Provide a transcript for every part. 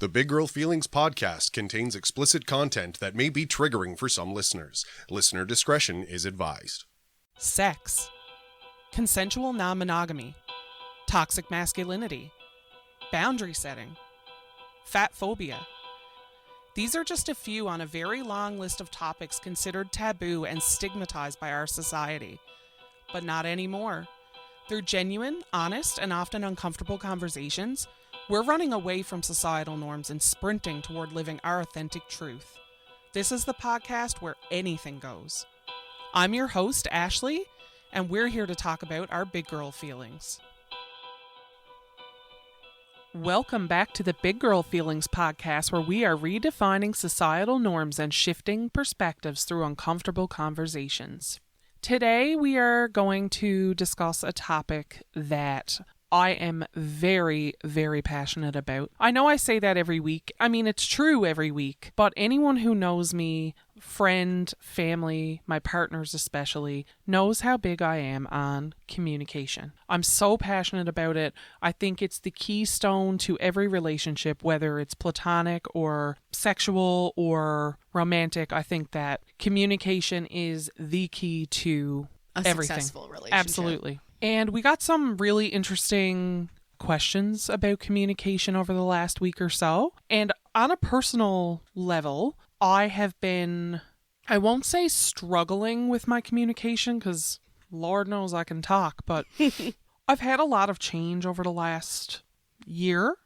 The Big Girl Feelings podcast contains explicit content that may be triggering for some listeners. Listener discretion is advised. Sex, consensual non-monogamy, toxic masculinity, boundary setting, fat phobia. These are just a few on a very long list of topics considered taboo and stigmatized by our society. But not anymore. Through genuine, honest, and often uncomfortable conversations, we're running away from societal norms and sprinting toward living our authentic truth. This is the podcast where anything goes. I'm your host, Ashley, and we're here to talk about our big girl feelings. Welcome back to the Big Girl Feelings podcast, where we are redefining societal norms and shifting perspectives through uncomfortable conversations. Today, we are going to discuss a topic that I am very, very passionate about. I know I say that every week. I mean, it's true every week. But anyone who knows me, friend, family, my partners especially, knows how big I am on communication. I'm so passionate about it. I think it's the keystone to every relationship, whether it's platonic or sexual or romantic. I think that communication is the key to everything. Successful relationship. Absolutely. And we got some really interesting questions about communication over the last week or so. And on a personal level, I have been, I won't say struggling with my communication, because Lord knows I can talk, but I've had a lot of change over the last year,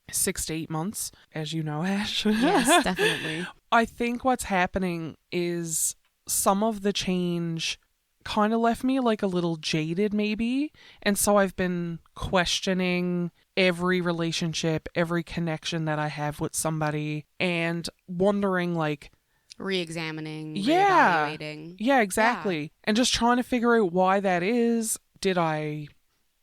6 to 8 months, as you know, Ash. Yes, definitely. I think what's happening is some of the change kind of left me like a little jaded maybe, and so I've been questioning every relationship, every connection that I have with somebody, and wondering like Re-examining, yeah, reevaluating. Yeah, exactly. And just trying to figure out why that is. Did I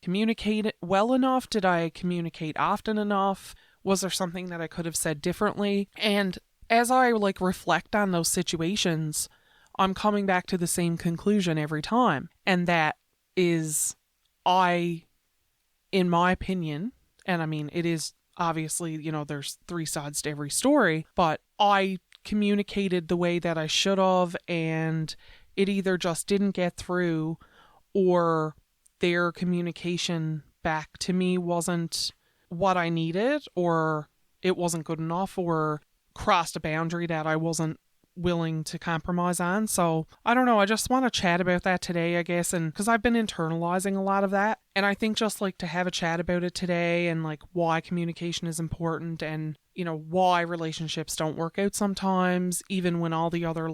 communicate it well enough? Did I communicate often enough? Was there something that I could have said differently? And as I reflect on those situations, I'm coming back to the same conclusion every time. And that is, in my opinion, and I mean, it is obviously, there's 3 sides to every story, but I communicated the way that I should have, and it either just didn't get through, or their communication back to me wasn't what I needed, or it wasn't good enough, or crossed a boundary that I wasn't willing to compromise on. So I don't know, I just want to chat about that today, I guess, and because I've been internalizing a lot of that, and I think just to have a chat about it today, and why communication is important, and why relationships don't work out sometimes, even when all the other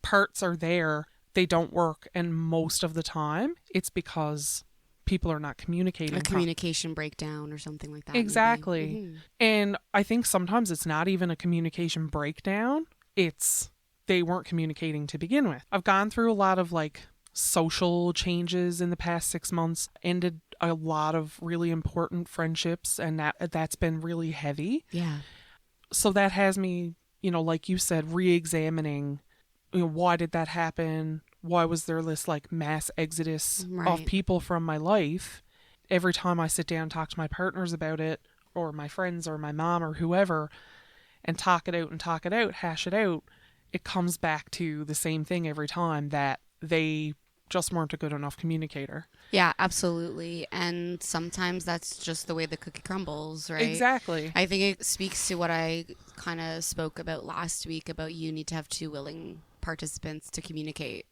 parts are there, they don't work, and most of the time it's because people are not communicating. A communication breakdown or something like that. Exactly. Mm-hmm. And I think sometimes it's not even a communication breakdown, it's they weren't communicating to begin with. I've gone through a lot of social changes in the past 6 months, ended a lot of really important friendships, and that's been really heavy. Yeah. So that has me, like you said, re-examining, why did that happen? Why was there this mass exodus of people from my life? Every time I sit down and talk to my partners about it, or my friends or my mom or whoever, and talk it out, hash it out, it comes back to the same thing every time, that they just weren't a good enough communicator. Yeah, absolutely. And sometimes that's just the way the cookie crumbles, right? Exactly. I think it speaks to what I kind of spoke about last week, about you need to have 2 willing participants to communicate.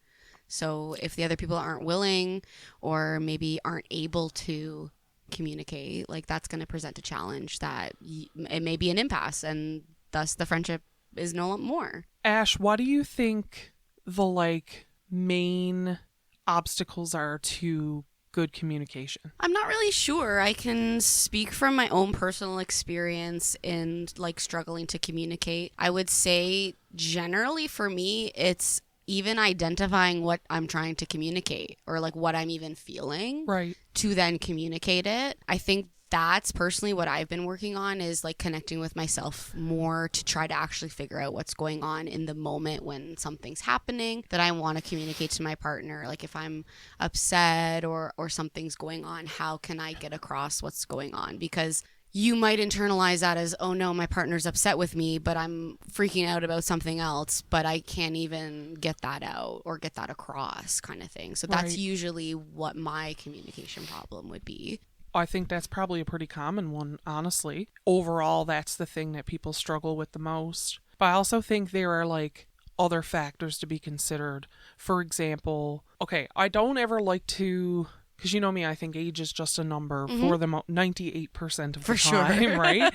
So if the other people aren't willing, or maybe aren't able to communicate, that's going to present a challenge that it may be an impasse, and thus the friendship is no more. Ash, what do you think the main obstacles are to good communication? I'm not really sure. I can speak from my own personal experience in struggling to communicate. I would say generally for me, it's even identifying what I'm trying to communicate, or what I'm even feeling, right, to then communicate it. I think that's personally what I've been working on, is connecting with myself more, to try to actually figure out what's going on in the moment when something's happening that I want to communicate to my partner. If I'm upset or something's going on, how can I get across what's going on? Because you might internalize that as, oh no, my partner's upset with me, but I'm freaking out about something else, but I can't even get that out or get that across, kind of thing. So that's Right. usually what my communication problem would be. I think that's probably a pretty common one, honestly. Overall, that's the thing that people struggle with the most. But I also think there are like other factors to be considered. For example, okay, I don't ever like to, because you know me, I think age is just a number for the 98% of the For sure. time, right?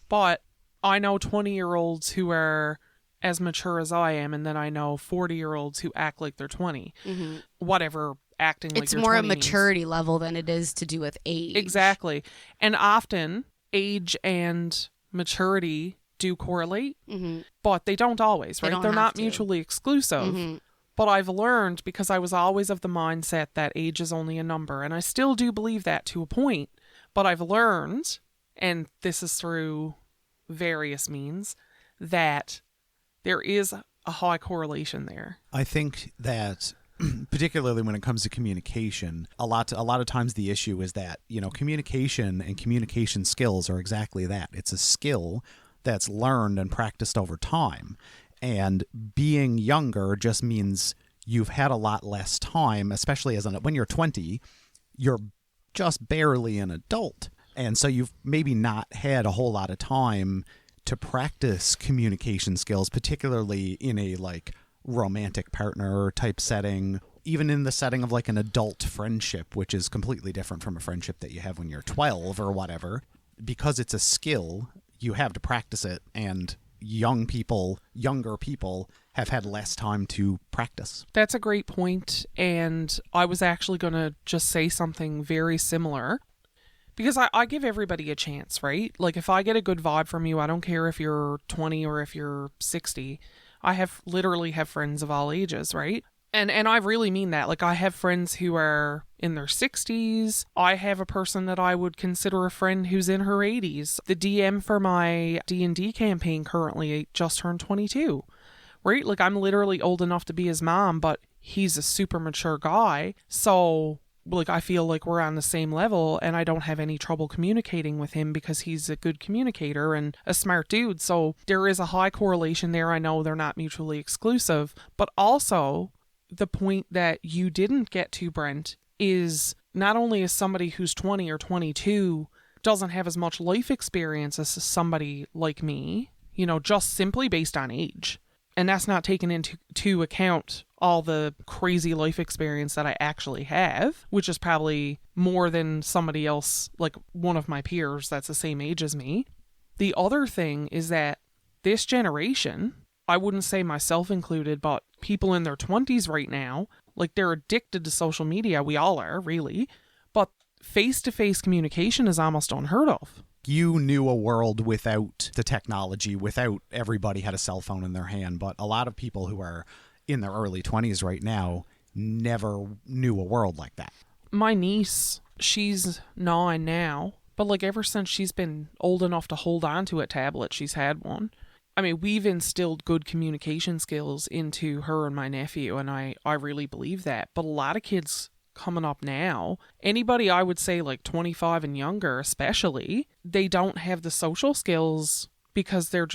But I know 20-year-olds who are as mature as I am, and then I know 40-year-olds who act like they're 20. Whatever acting like It's you're more a 20 means. maturity level than it is to do with age. Exactly. And often age and maturity do correlate, but they don't always, They right? don't They're have not to. mutually exclusive. But I've learned, because I was always of the mindset that age is only a number, and I still do believe that to a point, but I've learned, and this is through various means, that there is a high correlation there. I think that particularly when it comes to communication, a lot of times the issue is that, communication and communication skills are exactly that. It's a skill that's learned and practiced over time. And being younger just means you've had a lot less time, especially when you're 20, you're just barely an adult. And so you've maybe not had a whole lot of time to practice communication skills, particularly in a like romantic partner type setting, even in the setting of like an adult friendship, which is completely different from a friendship that you have when you're 12 or whatever. Because it's a skill, you have to practice it, and younger people have had less time to practice. That's a great point, and I was actually going to just say something very similar, because I give everybody a chance, right? Like, if I get a good vibe from you, I don't care if you're 20 or if you're 60. I literally have friends of all ages, right? And I really mean that. Like, I have friends who are in their 60s. I have a person that I would consider a friend who's in her 80s. The DM for my D&D campaign currently just turned 22, right? Like, I'm literally old enough to be his mom, but he's a super mature guy. So, like, I feel like we're on the same level, and I don't have any trouble communicating with him because he's a good communicator and a smart dude. So there is a high correlation there. I know they're not mutually exclusive, but also the point that you didn't get to, Brent, is not only is somebody who's 20 or 22 doesn't have as much life experience as somebody like me, just simply based on age. And that's not taken into account all the crazy life experience that I actually have, which is probably more than somebody else, like one of my peers that's the same age as me. The other thing is that this generation, I wouldn't say myself included, but people in their 20s right now, like, they're addicted to social media. We all are, really. But face-to-face communication is almost unheard of. You knew a world without the technology, without everybody had a cell phone in their hand, but a lot of people who are in their early 20s right now never knew a world like that. My niece, she's 9 now, but like ever since she's been old enough to hold on to a tablet, she's had one. I mean, we've instilled good communication skills into her and my nephew, and I really believe that. But a lot of kids coming up now, anybody I would say like 25 and younger especially, they don't have the social skills because they're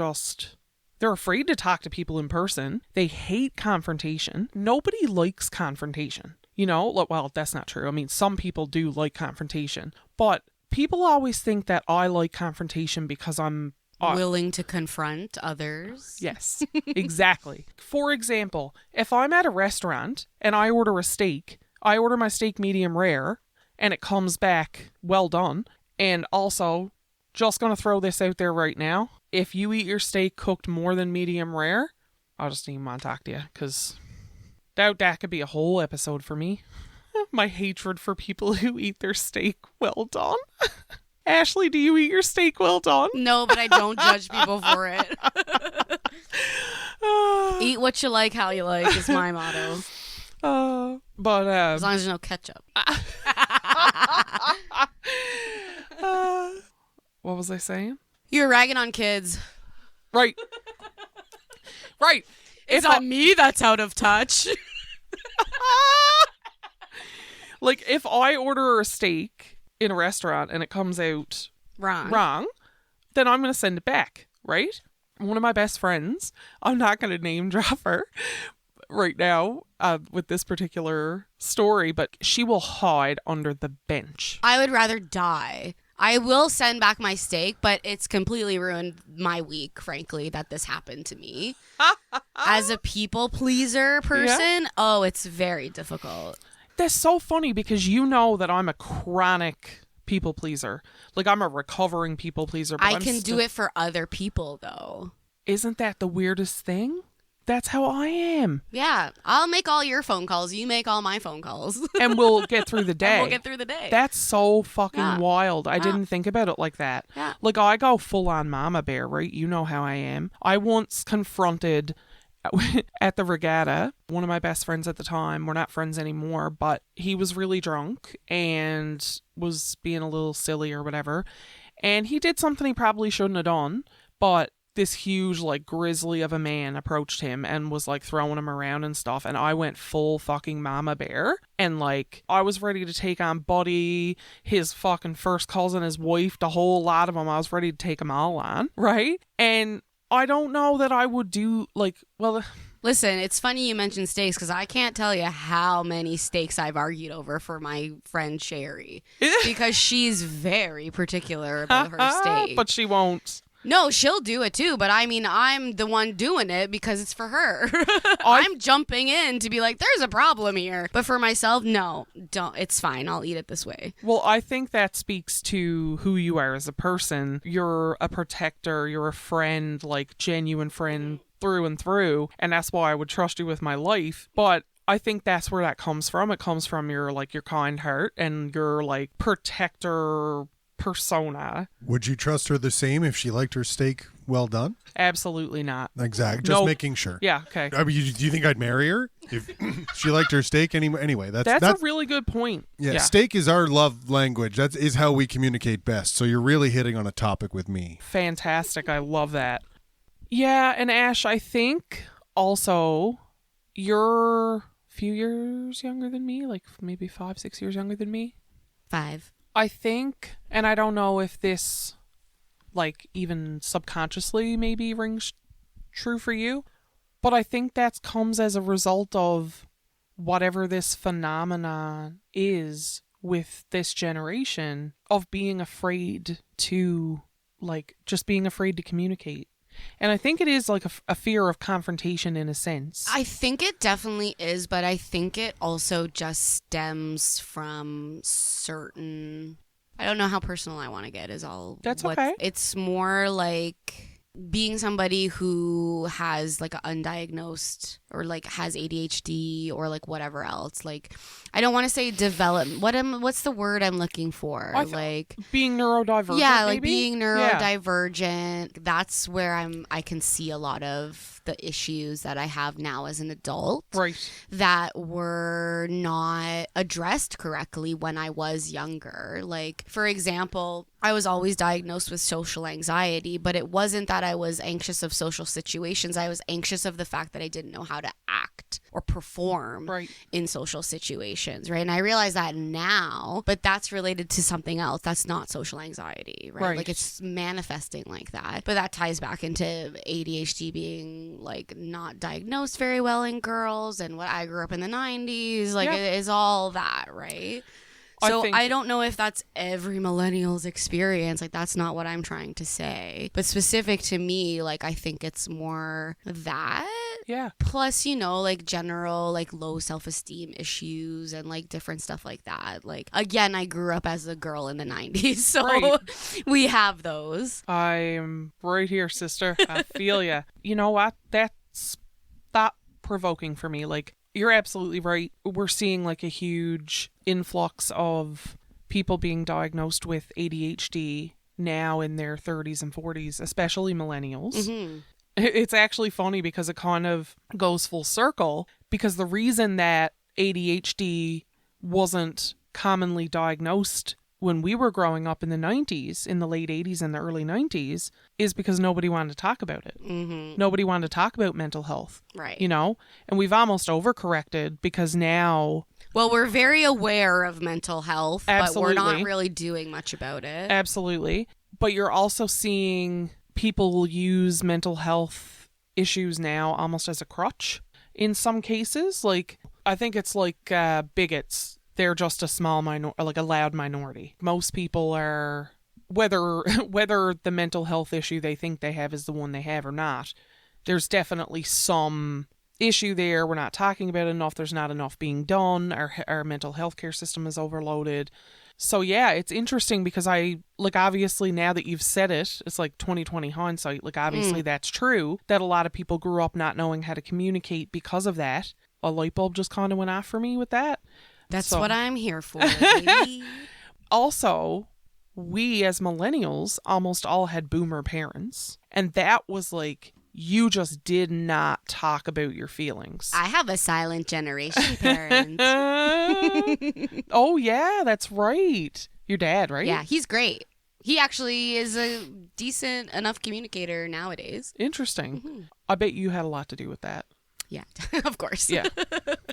afraid to talk to people in person. They hate confrontation. Nobody likes confrontation. Well, that's not true. I mean, some people do like confrontation, but people always think that I like confrontation because I'm willing to confront others. Yes, exactly. For example, if I'm at a restaurant and I order a steak, I order my steak medium rare, and it comes back well done. And also, just going to throw this out there right now, if you eat your steak cooked more than medium rare, I'll just even want to talk to you, because that could be a whole episode for me. My hatred for people who eat their steak well done. Ashley, do you eat your steak well done? No, but I don't judge people for it. Eat what you like, how you like is my motto. But as long as there's no ketchup. What was I saying? You're ragging on kids. Right. Right. It's on me that's out of touch. Like, if I order a steak in a restaurant and it comes out wrong, then I'm going to send it back, right? One of my best friends, I'm not going to name drop her right now with this particular story, but she will hide under the bench. I would rather die. I will send back my steak, but it's completely ruined my week, frankly, that this happened to me. As a people pleaser person, oh, it's very difficult. That's so funny because you know that I'm a chronic people pleaser. Like, I'm a recovering people pleaser. But I can do it for other people, though. Isn't that the weirdest thing? That's how I am. Yeah, I'll make all your phone calls. You make all my phone calls. And we'll get through the day. And we'll get through the day. That's so fucking wild. I Yeah. didn't think about it like that. Yeah. Like, I go full on mama bear, right? You know how I am. I once confronted at the regatta one of my best friends at the time. We're not friends anymore, but he was really drunk and was being a little silly or whatever. And he did something he probably shouldn't have done, but this huge, like, grizzly of a man approached him and was, like, throwing him around and stuff. And I went full fucking mama bear. And, like, I was ready to take on Buddy, his fucking first cousin, his wife, the whole lot of them. I was ready to take them all on, right? And I don't know that I would do, like, well... Listen, it's funny you mentioned steaks because I can't tell you how many steaks I've argued over for my friend Sherry. Because she's very particular about her steak. But she won't. No, she'll do it too, but I mean, I'm the one doing it because it's for her. I'm jumping in to be like, there's a problem here. But for myself, no, don't. It's fine. I'll eat it this way. Well, I think that speaks to who you are as a person. You're a protector. You're a friend, like genuine friend through and through. And that's why I would trust you with my life. But I think that's where that comes from. It comes from your, like, your kind heart and your, like, protector persona. Would you trust her the same if she liked her steak well done? Absolutely not. Exactly. Just Nope. making sure. Yeah, okay. I mean, do you think I'd marry her if she liked her steak? Anyway, That's a really good point. yeah. Steak is our love language. That is how we communicate best. So you're really hitting on a topic with me. Fantastic. I love that. Yeah, and Ash, I think also you're a few years younger than me, like maybe 5-6 years younger than me. 5. I think, and I don't know if this, like, even subconsciously maybe rings true for you, but I think that comes as a result of whatever this phenomenon is with this generation of being afraid to, like, just being afraid to communicate. And I think it is like a fear of confrontation in a sense. I think it definitely is, but I think it also just stems from certain... I don't know how personal I want to get is all. That's okay. It's more like being somebody who has like an undiagnosed or like has ADHD or like whatever else. Like, I don't want to say what's the word I'm looking for? Like being neurodivergent. Yeah, like maybe? being neurodivergent. That's where I can see a lot of the issues that I have now as an adult. Right. That were not addressed correctly when I was younger. Like, for example, I was always diagnosed with social anxiety, but it wasn't that I was anxious of social situations. I was anxious of the fact that I didn't know how to act or perform in social situations, right? And I realize that now, but that's related to something else. That's not social anxiety, right? Like, it's manifesting like that. But that ties back into ADHD being like not diagnosed very well in girls, and what I grew up in the 90s, like it is all that, right? So I don't know if that's every millennial's experience. Like, that's not what I'm trying to say. But specific to me, like, I think it's more that. Yeah. Plus, you know, like general, like low self-esteem issues and like different stuff like that. Like, again, I grew up as a girl in the 90s. So we have those. I'm right here, sister. I feel ya. You know what? That's thought-provoking for me. Like, you're absolutely right. We're seeing like a huge influx of people being diagnosed with ADHD now in their 30s and 40s, especially millennials. Mm-hmm. It's actually funny because it kind of goes full circle, because the reason that ADHD wasn't commonly diagnosed when we were growing up in the 90s, in the late 80s and the early 90s, is because nobody wanted to talk about it. Mm-hmm. Nobody wanted to talk about mental health. Right. You know? And we've almost overcorrected because now... Well, we're very aware of mental health, Absolutely. but we're not really doing much about it. Absolutely. But you're also seeing people use mental health issues now almost as a crutch in some cases. Like, I think it's like bigots. They're just a small like a loud minority. Most people are, whether the mental health issue they think they have is the one they have or not, there's definitely some issue there. We're not talking about it enough. There's not enough being done. Our mental health care system is overloaded. So yeah, it's interesting because obviously now that you've said it, it's like 2020 hindsight. Like, obviously that's true, that a lot of people grew up not knowing how to communicate because of that. A light bulb just kind of went off for me with that. That's So- what I'm here for, baby. Also, we as millennials almost all had boomer parents. And that was like, you just did not talk about your feelings. I have a silent generation parent. Oh, yeah, that's right. Your dad, right? Yeah, he's great. He actually is a decent enough communicator nowadays. Interesting. I bet you had a lot to do with that. Yeah, of course. Yeah.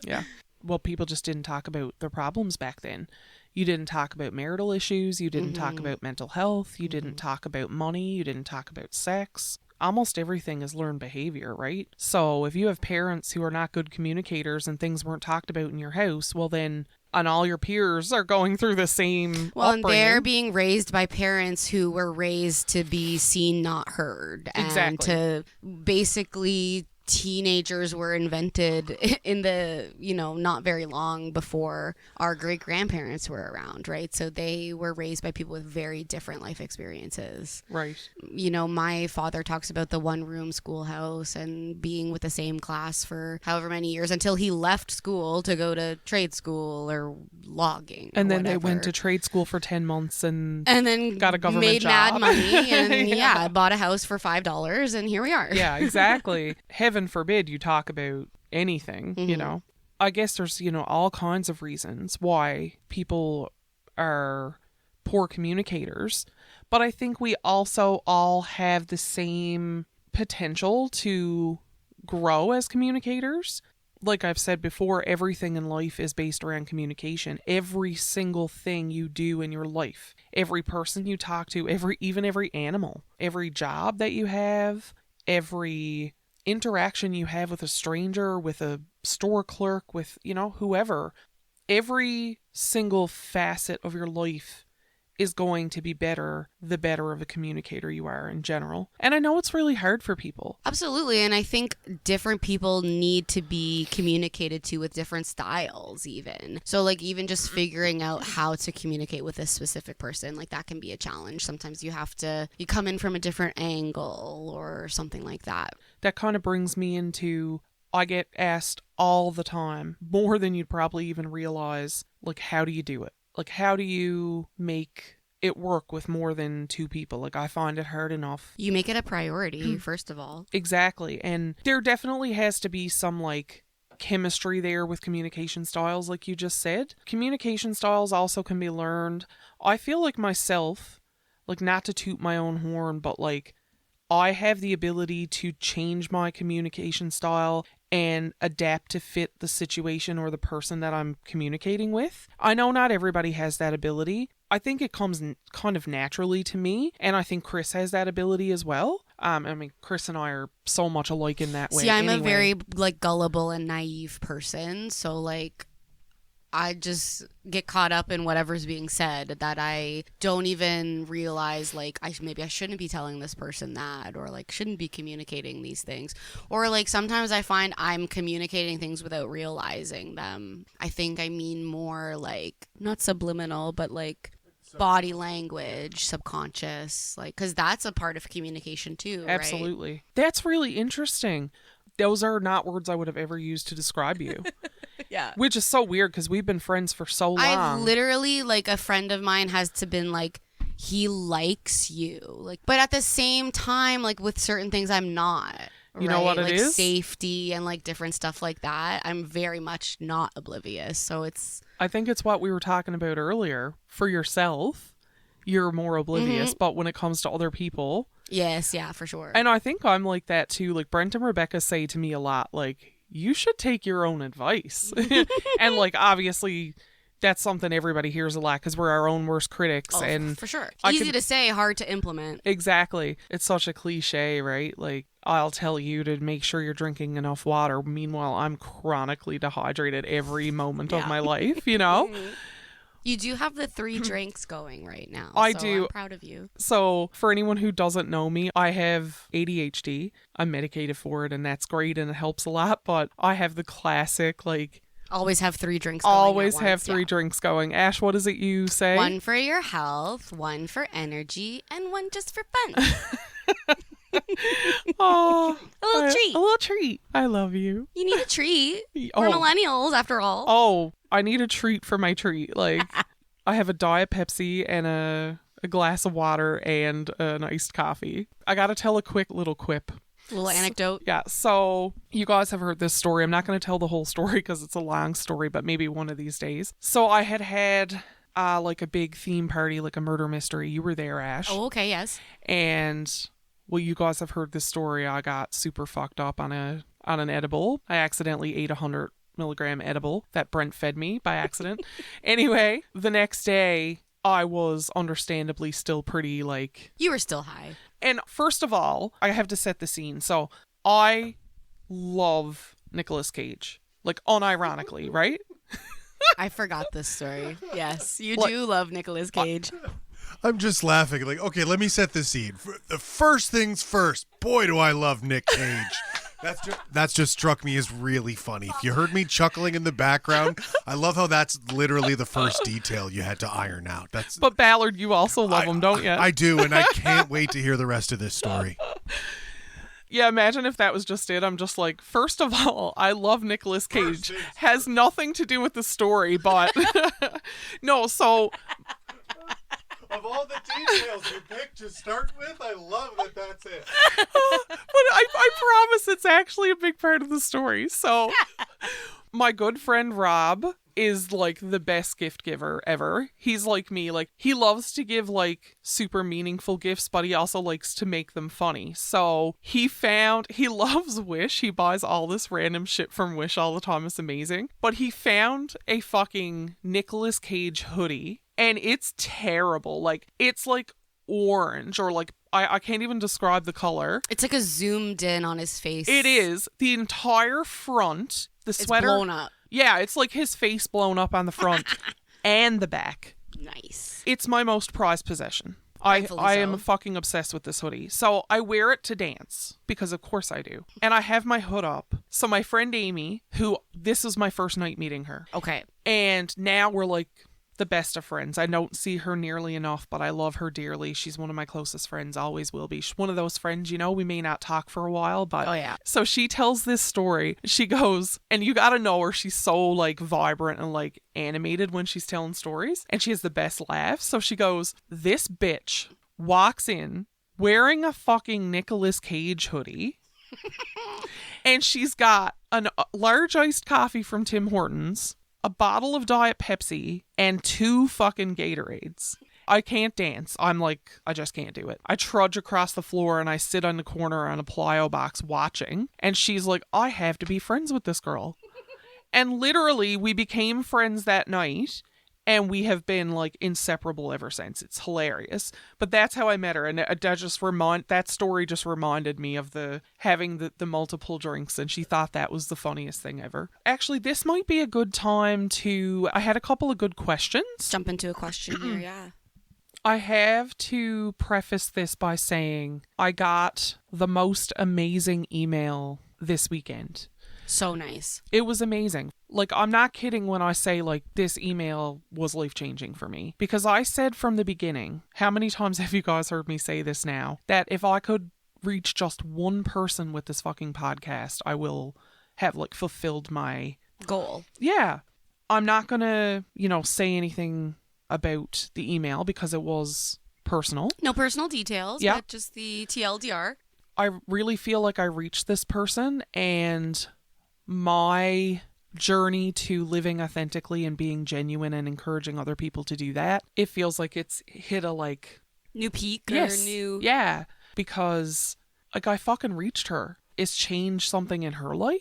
Yeah. Well, people just didn't talk about their problems back then. You didn't talk about marital issues. You didn't talk about mental health. You didn't talk about money. You didn't talk about sex. Almost everything is learned behavior, right? So if you have parents who are not good communicators and things weren't talked about in your house, well then, and all your peers are going through the same Well, and upbringing. they're being raised by parents who were raised to be seen, not heard. And Exactly. to basically, teenagers were invented in the, not very long before our great grandparents were around, right? So they were raised by people with very different life experiences. Right. My father talks about the one room schoolhouse and being with the same class for however many years until he left school to go to trade school or logging. And or then they went to whatever. trade school for 10 months and then got a government made job. mad money and Yeah. bought a house for $5 and here we are. yeah, exactly. Heaven forbid you talk about anything, you know. I guess there's, all kinds of reasons why people are poor communicators, but I think we also all have the same potential to grow as communicators. Like I've said before, everything in life is based around communication. Every single thing you do in your life, every person you talk to, even every animal, every job that you have, every interaction you have with a stranger, with a store clerk, with, whoever, every single facet of your life is going to be better the better of a communicator you are in general. And I know it's really hard for people. Absolutely. And I think different people need to be communicated to with different styles even. So like even just figuring out how to communicate with a specific person, like that can be a challenge. Sometimes you come in from a different angle or something like that. That kind of brings me into, I get asked all the time, more than you'd probably even realize, like, how do you do it? Like, how do you make it work with more than two people? Like, I find it hard enough. You make it a priority, first of all. Exactly. And there definitely has to be some, like, chemistry there with communication styles, like you just said. Communication styles also can be learned. I feel like myself, like, not to toot my own horn, but, like, I have the ability to change my communication style and adapt to fit the situation or the person that I'm communicating with. I know not everybody has that ability. I think it comes kind of naturally to me, and I think Chris has that ability as well. I mean, Chris and I are so much alike in that way. See, I'm a anyway. very like gullible and naive person, so like I just get caught up in whatever's being said that I don't even realize like maybe I shouldn't be telling this person that, or like shouldn't be communicating these things, or like sometimes I find I'm communicating things without realizing them. I think I mean more like not subliminal but like body language, subconscious, like because that's a part of communication too, right? Absolutely. That's really interesting. Those are not words I would have ever used to describe you. Yeah. Which is so weird because we've been friends for so long. I've literally, like, a friend of mine has been like, he likes you. Like, but at the same time, like, with certain things, I'm not. You know what it like, is? Safety and, like, different stuff like that. I'm very much not oblivious. So it's... I think it's what we were talking about earlier. For yourself, you're more oblivious, but when it comes to other people... Yes, yeah, for sure. And I think I'm like that too. Like, Brent and Rebecca say to me a lot, like, you should take your own advice. And, like, obviously... that's something everybody hears a lot because we're our own worst critics. Oh, and for sure. I Easy could- to say, hard to implement. Exactly. It's such a cliche, right? Like, I'll tell you to make sure you're drinking enough water. Meanwhile, I'm chronically dehydrated every moment of my life, you know? You do have the 3 drinks going right now. I so do. I'm proud of you. So, for anyone who doesn't know me, I have ADHD. I'm medicated for it, and that's great, and it helps a lot. But I have the classic, like, Always have 3 drinks going always at have once, 3 yeah. drinks going. Ash, what is it you say? 1 for your health, 1 for energy, and 1 just for fun. Oh, A little treat. A little treat. I love you. You need a treat. Oh. We're millennials, after all. Oh, I need a treat for my treat. Like, I have a Diet Pepsi and a glass of water and an iced coffee. I gotta tell a quick little quip. Little anecdote. Yeah, so you guys have heard this story. I'm not going to tell the whole story because it's a long story, but maybe one of these days. So I had like a big theme party, like a murder mystery. You were there, Ash. Oh, okay, yes. And, well, you guys have heard this story. I got super fucked up on an edible. I accidentally ate 100 milligram edible that Brent fed me by accident. Anyway, the next day, I was understandably still pretty, like... You were still high. And first of all, I have to set the scene. So, I love Nicolas Cage. Like, unironically, right? I forgot this story. Yes, you Like- do love Nicolas Cage. I'm just laughing. Like, okay, let me set the scene. The first things first. Boy, do I love Nick Cage. That's just struck me as really funny. If you heard me chuckling in the background, I love how that's literally the first detail you had to iron out. That's But Ballard, you also love him, don't you? I do, and I can't wait to hear the rest of this story. Yeah, imagine if that was just it. I'm just like, first of all, I love Nicolas Cage. Has nothing to do with the story, but no, so Of all the details you picked to start with, I love that that's it. but I promise it's actually a big part of the story. So my good friend Rob is like the best gift giver ever. He's like me. Like, he loves to give like super meaningful gifts, but he also likes to make them funny. So he loves Wish. He buys all this random shit from Wish all the time. It's amazing. But he found a fucking Nicolas Cage hoodie, and it's terrible. Like, it's like orange, or like, I can't even describe the color. It's like a zoomed in on his face. It is. The entire front, the It's sweater. blown up. Yeah, it's like his face blown up on the front and the back. Nice. It's my most prized possession. I Rightfully am so. fucking obsessed with this hoodie. So I wear it to dance, because of course I do. And I have my hood up. So my friend Amy, this is my first night meeting her. Okay. And now we're like the best of friends. I don't see her nearly enough, but I love her dearly. She's one of my closest friends, always will be. She's one of those friends, we may not talk for a while, but... Oh, yeah. So she tells this story. She goes, and you gotta know her, she's so like vibrant and like animated when she's telling stories, and she has the best laughs. So she goes, this bitch walks in wearing a fucking Nicolas Cage hoodie, and she's got a large iced coffee from Tim Hortons, a bottle of Diet Pepsi, and 2 fucking Gatorades. I can't dance. I'm like, I just can't do it. I trudge across the floor and I sit on the corner on a plyo box watching. And she's like, I have to be friends with this girl. And literally, we became friends that night. And we have been like inseparable ever since. It's hilarious. But that's how I met her. And that story just reminded me of having the multiple drinks. And she thought that was the funniest thing ever. Actually, this might be a good time I had a couple of good questions. Jump into a question here, yeah. I have to preface this by saying I got the most amazing email this weekend. So nice. It was amazing. Like, I'm not kidding when I say, like, this email was life-changing for me. Because I said from the beginning, how many times have you guys heard me say this now? That if I could reach just one person with this fucking podcast, I will have, like, fulfilled my... Goal. Yeah. I'm not gonna, say anything about the email because it was personal. No personal details, Yeah. but just the TLDR. I really feel like I reached this person, and my journey to living authentically and being genuine and encouraging other people to do that, it feels like it's hit a like New peak yes, or new... yeah, because like I fucking reached her. It's changed something in her life.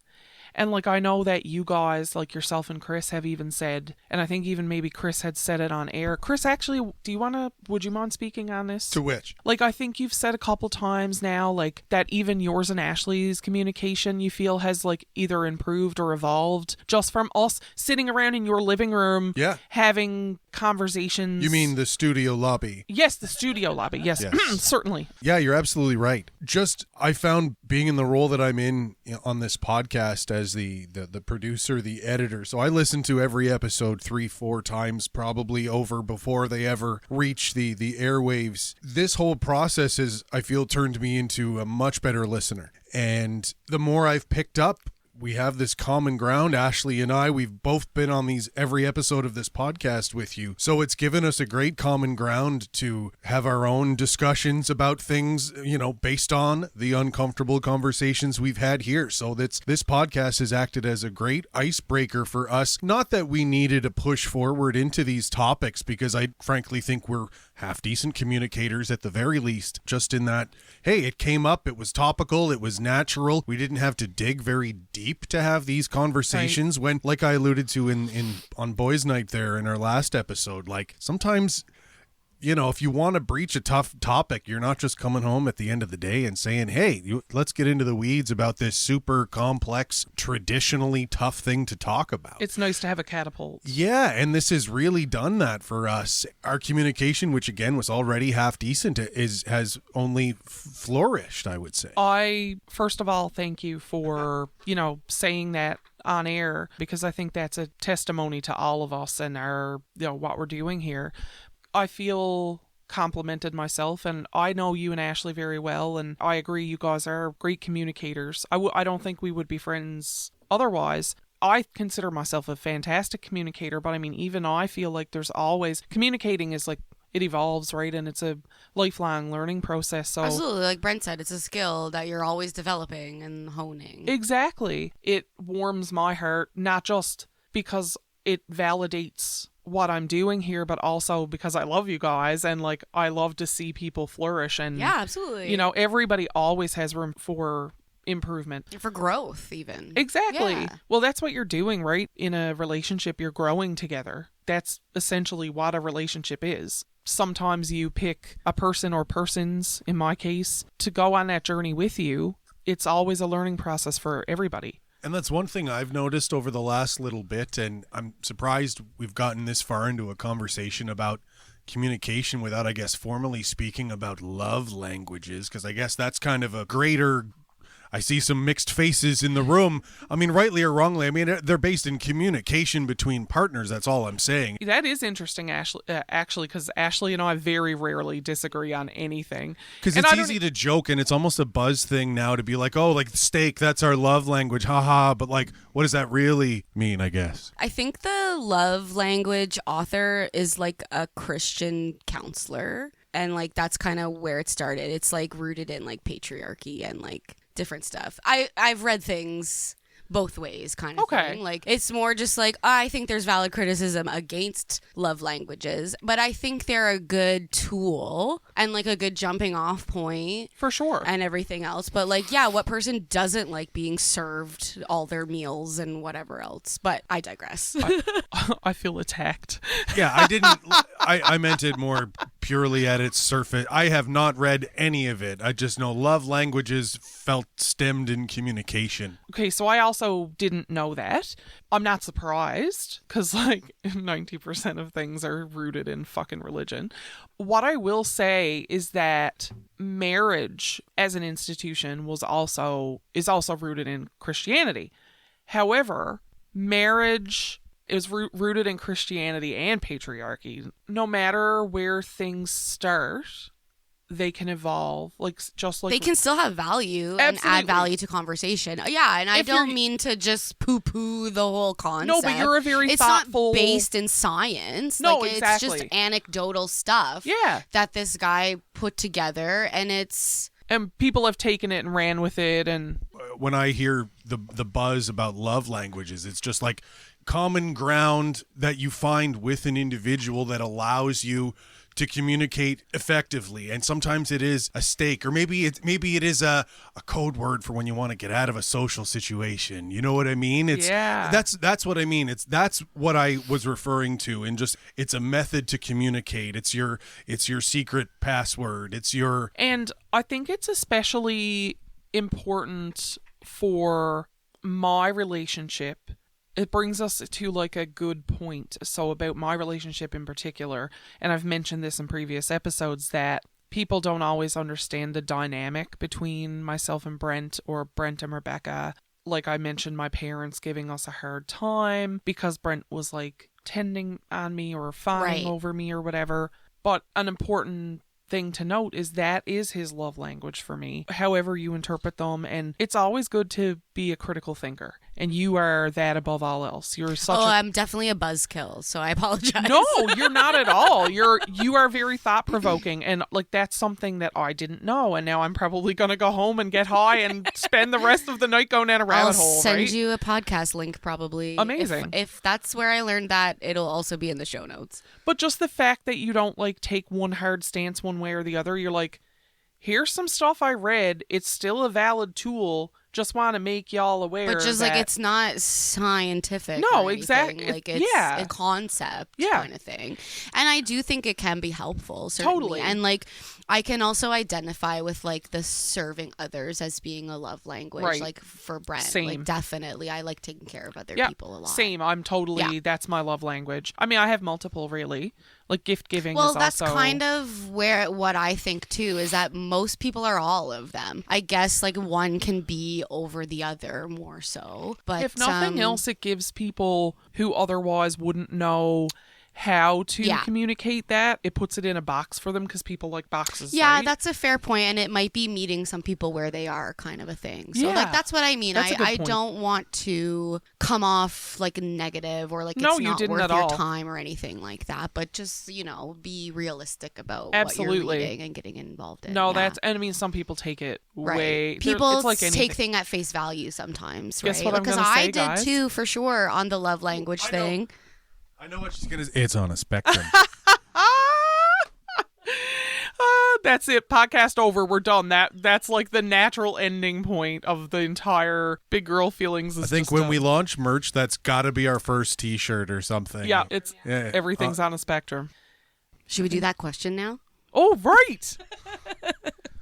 And like, I know that you guys, like yourself and Chris, have even said, and I think even maybe Chris had said it on air. Chris, actually, would you mind speaking on this? To which? Like, I think you've said a couple times now, like, that even yours and Ashley's communication, you feel, has, like, either improved or evolved just from us sitting around in your living room, Yeah. having conversations. You mean the studio lobby? Yes, the studio lobby. Yes, Yes. certainly. Yeah, you're absolutely right. Just, I found being in the role that I'm in on this podcast as the producer, the editor. So I listen to every episode 3-4 times probably over before they ever reach the airwaves. This whole process has, I feel, turned me into a much better listener. And the more I've picked up, we have this common ground. Ashley and I, we've both been on every episode of this podcast with you. So it's given us a great common ground to have our own discussions about things, based on the uncomfortable conversations we've had here. So this podcast has acted as a great icebreaker for us. Not that we needed to push forward into these topics, because I frankly think we're half decent communicators at the very least, just in that, hey, it came up, it was topical, it was natural. We didn't have to dig very deep to have these conversations. When, like I alluded to on Boys Night there in our last episode, like sometimes, if you want to breach a tough topic, you're not just coming home at the end of the day and saying, hey, let's get into the weeds about this super complex, traditionally tough thing to talk about. It's nice to have a catapult. Yeah, and this has really done that for us. Our communication, which again was already half decent, has only flourished, I would say. I, first of all, thank you for, saying that on air, because I think that's a testimony to all of us and our, what we're doing here. I feel complimented myself, and I know you and Ashley very well, and I agree you guys are great communicators. I don't think we would be friends otherwise. I consider myself a fantastic communicator, but I mean, even I feel like there's always, communicating is like, it evolves, right? And it's a lifelong learning process. So Absolutely. Like Brent said, it's a skill that you're always developing and honing. Exactly. It warms my heart, not just because it validates what I'm doing here, but also because I love you guys, and like, I love to see people flourish. And yeah, absolutely. Everybody always has room for improvement, for growth, even. Exactly. Yeah. Well, that's what you're doing, right? In a relationship, you're growing together. That's essentially what a relationship is. Sometimes you pick a person or persons, in my case, to go on that journey with you. It's always a learning process for everybody. And that's one thing I've noticed over the last little bit, and I'm surprised we've gotten this far into a conversation about communication without, I guess, formally speaking about love languages, because I guess that's kind of a greater... I see some mixed faces in the room. I mean, rightly or wrongly, I mean, they're based in communication between partners. That's all I'm saying. That is interesting, actually, because Ashley and I very rarely disagree on anything. Because it's easy to joke, and it's almost a buzz thing now to be like, oh, like steak, that's our love language, haha. But like, what does that really mean, I guess? I think the love language author is like a Christian counselor. And like, that's kind of where it started. It's like rooted in like patriarchy and like different stuff. I've read things both ways, kind of thing. Like, it's more just like, I think there's valid criticism against love languages, but I think they're a good tool and like a good jumping off point for sure, and everything else. But like, yeah, what person doesn't like being served all their meals and whatever else? But I digress. I feel attacked. Yeah, I didn't. I meant it more purely at its surface. I have not read any of it. I just know love languages felt stemmed in communication. Okay, so I also didn't know that. I'm not surprised, because like 90% of things are rooted in fucking religion. What I will say is that marriage as an institution is also rooted in Christianity. However, marriage is rooted in Christianity and patriarchy. No matter where things start, they can evolve. Like, just like they can still have value and add value to conversation. Yeah, and I don't mean to just poo-poo the whole concept. No, but you're a very thoughtful... It's not based in science. No, like, exactly. It's just anecdotal stuff. Yeah. That this guy put together, and it's... And people have taken it and ran with it. And when I hear the buzz about love languages, it's just like common ground that you find with an individual that allows you to communicate effectively, and sometimes it is a steak, or maybe it is a code word for when you want to get out of a social situation. You know what I mean? That's what I mean. That's what I was referring to, and just it's a method to communicate. It's your secret password. And I think it's especially important for my relationship. It brings us to like a good point. So about my relationship in particular, and I've mentioned this in previous episodes, that people don't always understand the dynamic between myself and Brent, or Brent and Rebecca. Like I mentioned, my parents giving us a hard time because Brent was like tending on me or fawning over me or whatever. But an important thing to note is that is his love language for me, however you interpret them. And it's always good to be a critical thinker, and you are that above all else. You're such I'm definitely a buzzkill, so I apologize. No, you're not at all. You are very thought-provoking, and like that's something that I didn't know, and now I'm probably gonna go home and get high and spend the rest of the night going down a rabbit hole. I'll send right? you a podcast link, probably. Amazing. If that's where I learned that, it'll also be in the show notes. But just the fact that you don't like take one hard stance one way or the other, you're like, here's some stuff I read. It's still a valid tool. Just want to make y'all aware. But just that... like it's not scientific. No, or exactly. Like it's a concept kind of thing. And I do think it can be helpful, certainly. Totally. And like I can also identify with like the serving others as being a love language. Right. Like for Brent. Same. Like definitely. I like taking care of other people a lot. Same. I'm totally that's my love language. I mean, I have multiple really. Like gift giving is also... Well, that's kind of what I think too, is that most people are all of them. I guess like one can be over the other more so. But if nothing else, it gives people who otherwise wouldn't know how to communicate that, it puts it in a box for them, because people like boxes. Yeah, right? that's a fair point, and it might be meeting some people where they are, kind of a thing. So like that's what I mean. That's a good I point. don't want to come off like negative or like No, it's you not didn't worth at your all. time or anything like that, but just, you know, be realistic about Absolutely. what you're reading and getting involved in. No, yeah. that's, and I mean, some people take it way... People it's like take anything. thing at face value sometimes, Guess right? what I'm Because gonna I say, did guys? too, for sure, on the love language thing. I know what she's gonna say. It's on a spectrum. That's it. Podcast over. We're done. That's like the natural ending point of the entire Big Girl Feelings. I think when we launch merch, that's got to be our first T-shirt or something. Yeah, it's everything's on a spectrum. Should we do that question now? Oh, right.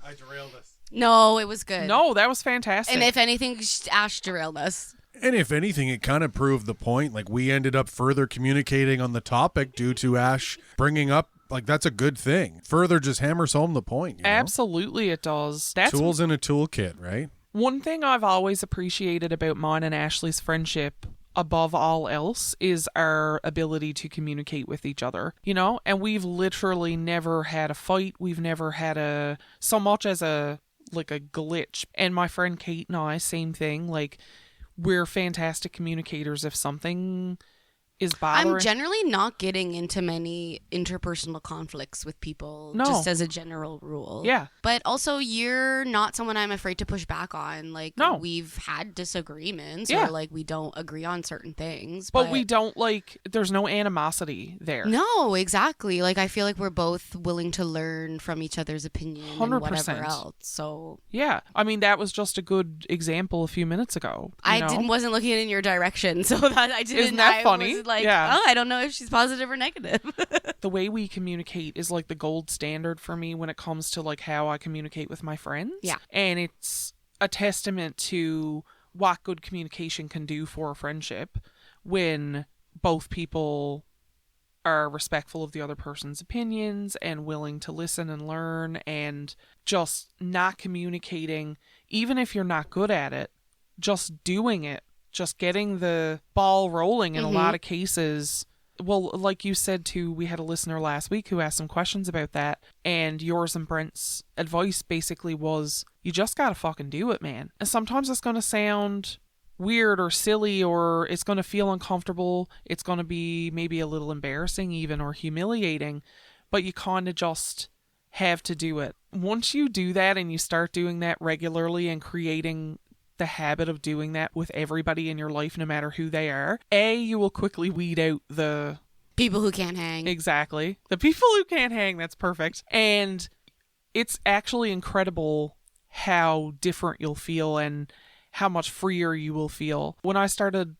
I derailed us. No, it was good. No, that was fantastic. And if anything, Ash derailed us. And if anything, it kind of proved the point. Like, we ended up further communicating on the topic due to Ash bringing up, like, that's a good thing. Further just hammers home the point. You know? Absolutely it does. That's Tools in a toolkit, right? one thing I've always appreciated about mine and Ashley's friendship above all else is our ability to communicate with each other, you know? And we've literally never had a fight. We've never had so much as a glitch. And my friend Kate and I, same thing. Like, we're fantastic communicators. If something is bothering... I'm generally not getting into many interpersonal conflicts with people, No. just as a general rule. Yeah. But also, you're not someone I'm afraid to push back on. Like, No. we've had disagreements, Yeah. or like we don't agree on certain things. But we don't there's no animosity there. No, exactly. Like, I feel like we're both willing to learn from each other's opinion and 100%. whatever else. So Yeah. I mean, that was just a good example a few minutes ago. you know? wasn't looking in your direction, so that I didn't. Isn't that I funny? was like, Yeah. oh, I don't know if she's positive or negative. The way we communicate is like the gold standard for me when it comes to like how I communicate with my friends. Yeah. And it's a testament to what good communication can do for a friendship when both people are respectful of the other person's opinions and willing to listen and learn, and just not communicating, even if you're not good at it, just doing it, just getting the ball rolling in a lot of cases. Well, like you said too, we had a listener last week who asked some questions about that, and yours and Brent's advice basically was, you just gotta fucking do it, man. And sometimes it's gonna sound weird or silly, or it's gonna feel uncomfortable, it's gonna be maybe a little embarrassing even, or humiliating, but you kind of just have to do it. Once you do that and you start doing that regularly and creating the habit of doing that with everybody in your life, no matter who they are, you will quickly weed out the People who can't hang. Exactly. The people who can't hang, that's perfect. And it's actually incredible how different you'll feel and how much freer you will feel. When I started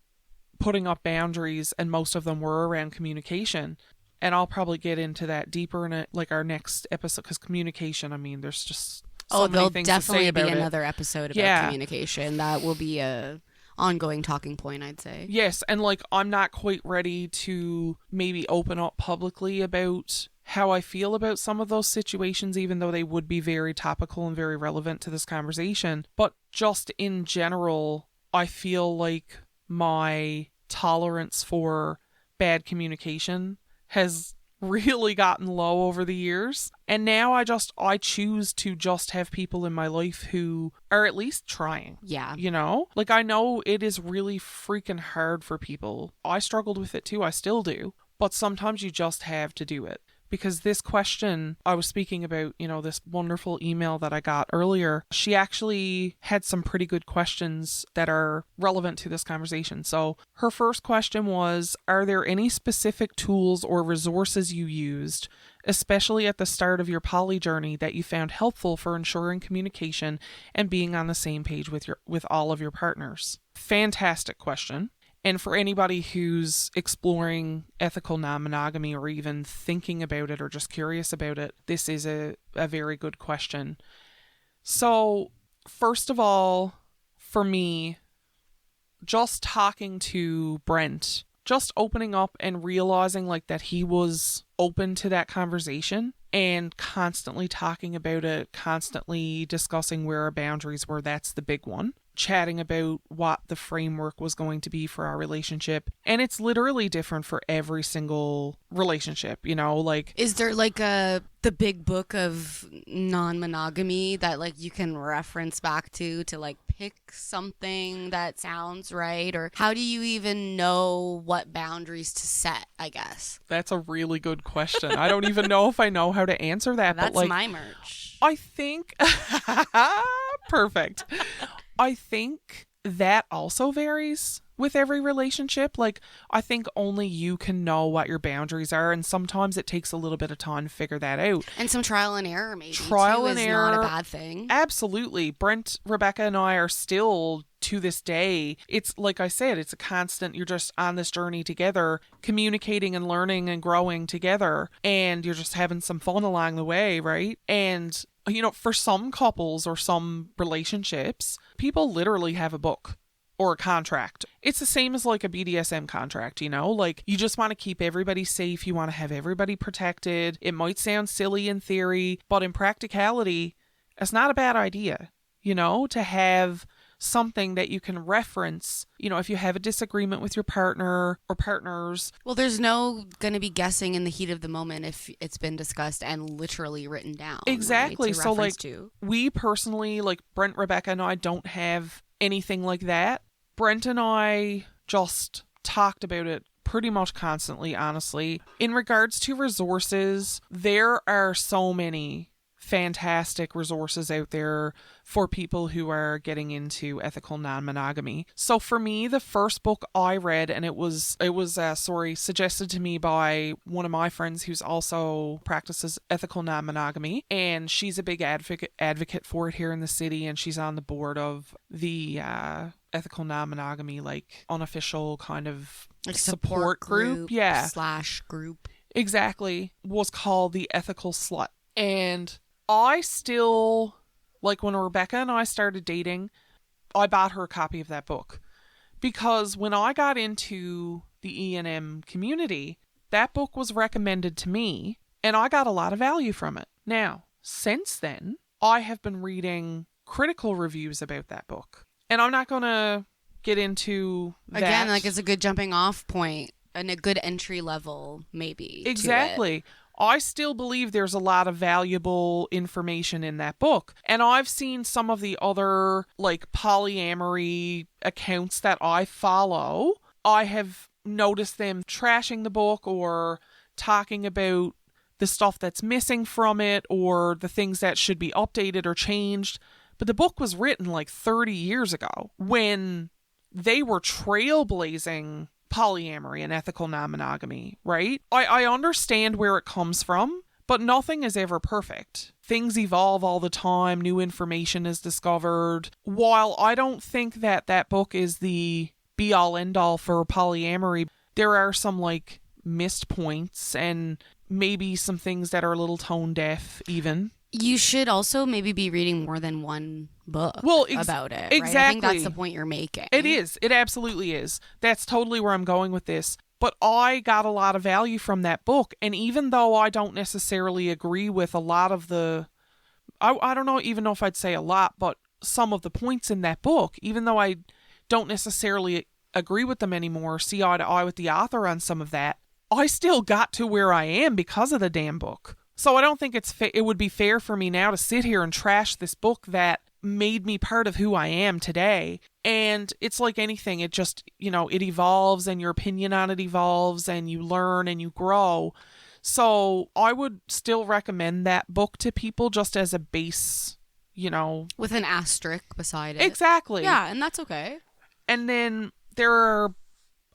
putting up boundaries, and most of them were around communication, and I'll probably get into that deeper in it, like our next episode, because communication, I mean, there's just so many there'll things to say definitely be about it. another episode about Yeah. communication. That will be a ongoing talking point, I'd say. Yes, and like I'm not quite ready to maybe open up publicly about how I feel about some of those situations, even though they would be very topical and very relevant to this conversation. But just in general, I feel like my tolerance for bad communication has really gotten low over the years. And now I choose to just have people in my life who are at least trying. Yeah. You know? Like, I know it is really freaking hard for people. I struggled with it too. I still do. But sometimes you just have to do it. Because this question, I was speaking about, you know, this wonderful email that I got earlier. She actually had some pretty good questions that are relevant to this conversation. So her first question was, are there any specific tools or resources you used, especially at the start of your poly journey, that you found helpful for ensuring communication and being on the same page with all of your partners? Fantastic question. And for anybody who's exploring ethical non-monogamy or even thinking about it or just curious about it, this is a very good question. So, first of all, for me, just talking to Brent, just opening up and realizing like that he was open to that conversation and constantly talking about it, constantly discussing where our boundaries were, that's the big one. Chatting about what the framework was going to be for our relationship. And it's literally different for every single relationship, you know, like... Is there like the big book of non-monogamy that like you can reference back to like pick something that sounds right? Or how do you even know what boundaries to set, I guess? That's a really good question. I don't even know if I know how to answer that. That's but like, my merch. I think... Perfect. I think that also varies with every relationship. Like, I think only you can know what your boundaries are, and sometimes it takes a little bit of time to figure that out. And some trial and error, maybe. Trial too, and is error. not a bad thing. Absolutely. Brent, Rebecca, and I are still, to this day, it's like I said, it's a constant, you're just on this journey together, communicating and learning and growing together, and you're just having some fun along the way, right? And you know, for some couples or some relationships, people literally have a book or a contract. It's the same as like a BDSM contract, you know? Like, you just want to keep everybody safe. You want to have everybody protected. It might sound silly in theory, but in practicality, it's not a bad idea, you know, to have something that you can reference, you know, if you have a disagreement with your partner or partners. Well, there's no going to be guessing in the heat of the moment if it's been discussed and literally written down. Exactly. Right, to So like reference to. we personally, like Brent, Rebecca, and I don't have anything like that. Brent and I just talked about it pretty much constantly, honestly. In regards to resources, there are so many fantastic resources out there for people who are getting into ethical non-monogamy. So for me, the first book I read, and it was suggested to me by one of my friends who's also practices ethical non-monogamy, and she's a big advocate for it here in the city, and she's on the board of the ethical non-monogamy, like unofficial kind of Like support group. Yeah. / group. Exactly. Was called The Ethical Slut. And I still, like when Rebecca and I started dating, I bought her a copy of that book. Because when I got into the E&M community, that book was recommended to me, and I got a lot of value from it. Now, since then, I have been reading critical reviews about that book. And I'm not going to get into that. Again, like it's a good jumping off point and a good entry level, maybe. Exactly. I still believe there's a lot of valuable information in that book. And I've seen some of the other, like, polyamory accounts that I follow. I have noticed them trashing the book or talking about the stuff that's missing from it or the things that should be updated or changed. But the book was written like 30 years ago when they were trailblazing polyamory and ethical non-monogamy, right? I understand where it comes from, but nothing is ever perfect. Things evolve all the time. New information is discovered. While I don't think that that book is the be-all, end-all for polyamory, there are some, like, missed points and maybe some things that are a little tone deaf even. You should also maybe be reading more than one book about it. Right? Exactly. I think that's the point you're making. It is. It absolutely is. That's totally where I'm going with this. But I got a lot of value from that book. And even though I don't necessarily agree with a lot of the... I don't know even know if I'd say a lot, but some of the points in that book, even though I don't necessarily agree with them anymore, see eye to eye with the author on some of that, I still got to where I am because of the damn book. So I don't think it would be fair for me now to sit here and trash this book that made me part of who I am today. And it's like anything. It just, it evolves and your opinion on it evolves and you learn and you grow. So I would still recommend that book to people just as a base, with an asterisk beside it. Exactly. Yeah, and that's okay. And then there are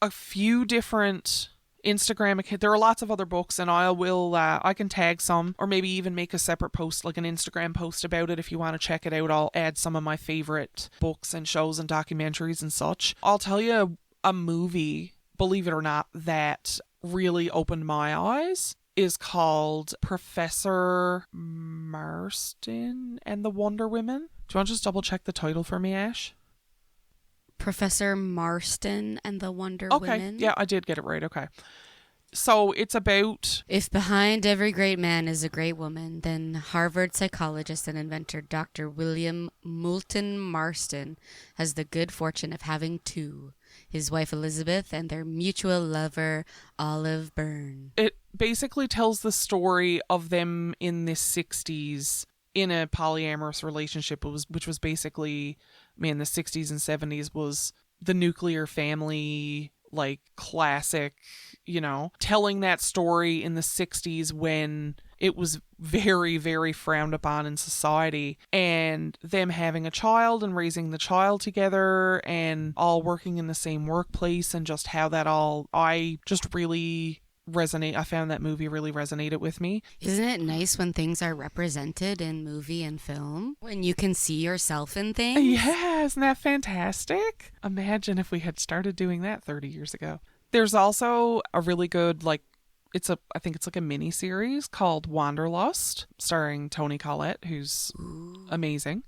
a few different Instagram account. There are lots of other books, and I can tag some, or maybe even make a separate post, like an Instagram post about it if you want to check it out. I'll add some of my favorite books and shows and documentaries and such. I'll tell you a movie, believe it or not, that really opened my eyes is called Professor Marston and the Wonder Women. Do you want to just double check the title for me, Ash? Professor Marston and the Wonder Okay. Women. Yeah, I did get it right. Okay. So it's about... If behind every great man is a great woman, then Harvard psychologist and inventor Dr. William Moulton Marston has the good fortune of having two, his wife Elizabeth and their mutual lover Olive Byrne. It basically tells the story of them in the 60s in a polyamorous relationship, which was basically... Man, the 60s and 70s was the nuclear family, like, classic, telling that story in the 60s when it was very, very frowned upon in society, and them having a child and raising the child together and all working in the same workplace, and just how that all, I just really resonate. I found that movie really resonated with me. Isn't it nice when things are represented in movie and film? When you can see yourself in things? Yeah, isn't that fantastic? Imagine if we had started doing that 30 years ago. There's also a really good, I think it's like a mini series called Wanderlust, starring Toni Collette, who's amazing.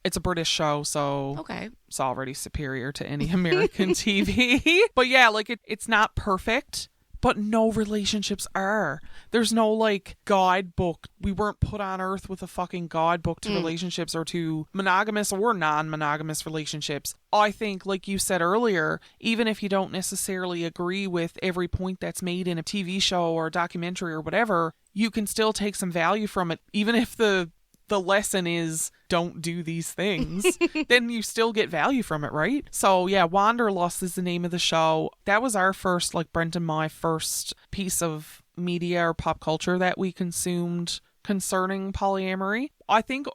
It's a British show, so okay. It's already superior to any American TV. But yeah, it's not perfect. But no relationships are. There's no, guidebook. We weren't put on earth with a fucking guidebook to relationships or to monogamous or non-monogamous relationships. I think, like you said earlier, even if you don't necessarily agree with every point that's made in a TV show or a documentary or whatever, you can still take some value from it. Even if the lesson is don't do these things, then you still get value from it, right? So yeah, Wanderlust is the name of the show. That was our first, Brent and my first piece of media or pop culture that we consumed concerning polyamory. I think